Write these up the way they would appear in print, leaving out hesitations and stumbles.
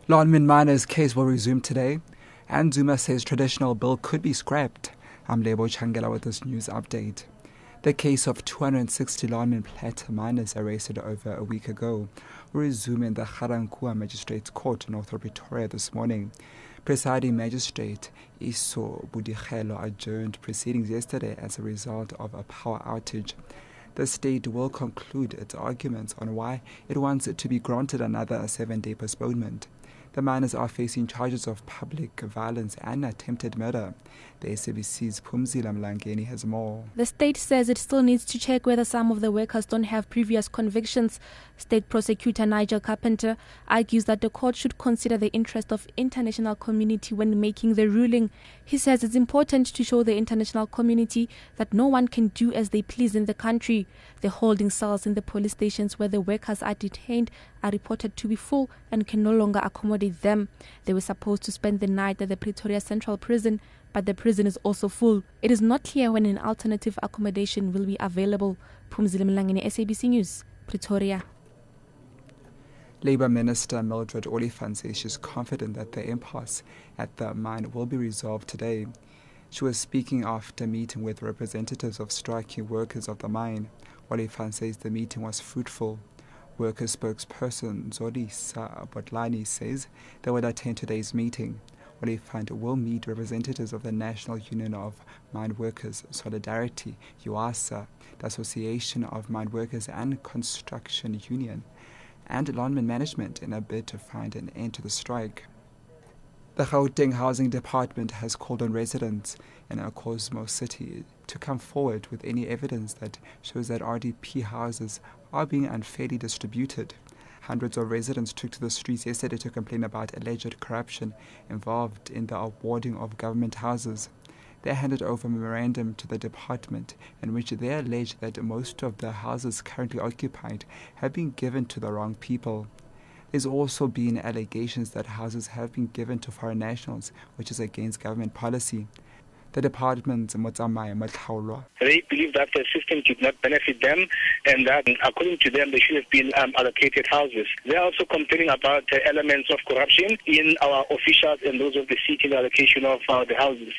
Lonmin miners' case will resume today, and Zuma says traditional bill could be scrapped. I'm Lebo Changela with this news update. The case of 260 Lonmin Platinum miners arrested over a week ago will resume in the Ga-Rankuwa Magistrates Court in North Pretoria this morning. Presiding Magistrate Iso Budigelo adjourned proceedings yesterday as a result of a power outage. The state will conclude its arguments on why it wants it to be granted another 7-day postponement. The miners are facing charges of public violence and attempted murder. The SABC's Phumzile Mlangeni has more. The state says it still needs to check whether some of the workers don't have previous convictions. State Prosecutor Nigel Carpenter argues that the court should consider the interest of international community when making the ruling. He says it's important to show the international community that no one can do as they please in the country. The holding cells in the police stations where the workers are detained are reported to be full and can no longer accommodate them. They were supposed to spend the night at the Pretoria Central Prison, but the prison is also full. It is not clear when an alternative accommodation will be available. Phumzile Mlangeni, SABC News, Pretoria. Labour Minister Mildred Oliphant says she's confident that the impasse at the mine will be resolved today. She was speaking after meeting with representatives of striking workers of the mine. Oliphant says the meeting was fruitful. Worker spokesperson Zodisa Botlani says they will attend today's meeting. Oliphant will meet representatives of the National Union of Mine Workers Solidarity, UASA, the Association of Mine Workers and Construction Union, and Lonmin Management in a bid to find an end to the strike. The Gauteng Housing Department has called on residents in Cosmo City to come forward with any evidence that shows that RDP houses are being unfairly distributed. Hundreds of residents took to the streets yesterday to complain about alleged corruption involved in the awarding of government houses. They handed over a memorandum to the department in which they allege that most of the houses currently occupied have been given to the wrong people. There's also been allegations that houses have been given to foreign nationals, which is against government policy. The department's Motsamai Matlaulwa. They believe that the system did not benefit them and that, according to them, they should have been allocated houses. They are also complaining about the elements of corruption in our officials and those of the city in the allocation of the houses.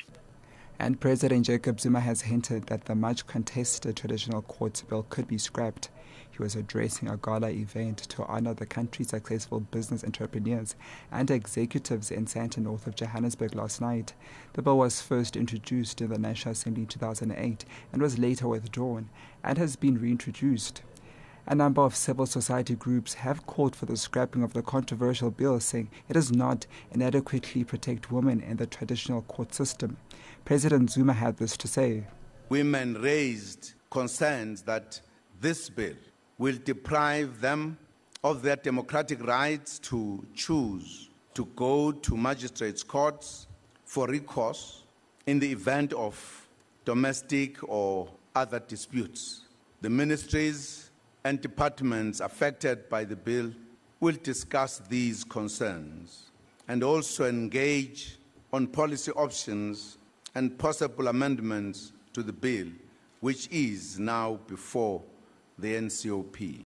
And President Jacob Zuma has hinted that the much contested traditional courts bill could be scrapped. He was addressing a gala event to honor the country's successful business entrepreneurs and executives in Sandton, north of Johannesburg last night. The bill was first introduced in the National Assembly in 2008 and was later withdrawn and has been reintroduced. A number of civil society groups have called for the scrapping of the controversial bill, saying it does not inadequately protect women in the traditional court system. President Zuma had this to say. Women raised concerns that this bill will deprive them of their democratic rights to choose to go to magistrates' courts for recourse in the event of domestic or other disputes. The ministries and departments affected by the bill will discuss these concerns and also engage on policy options and possible amendments to the bill, which is now before the NCOP.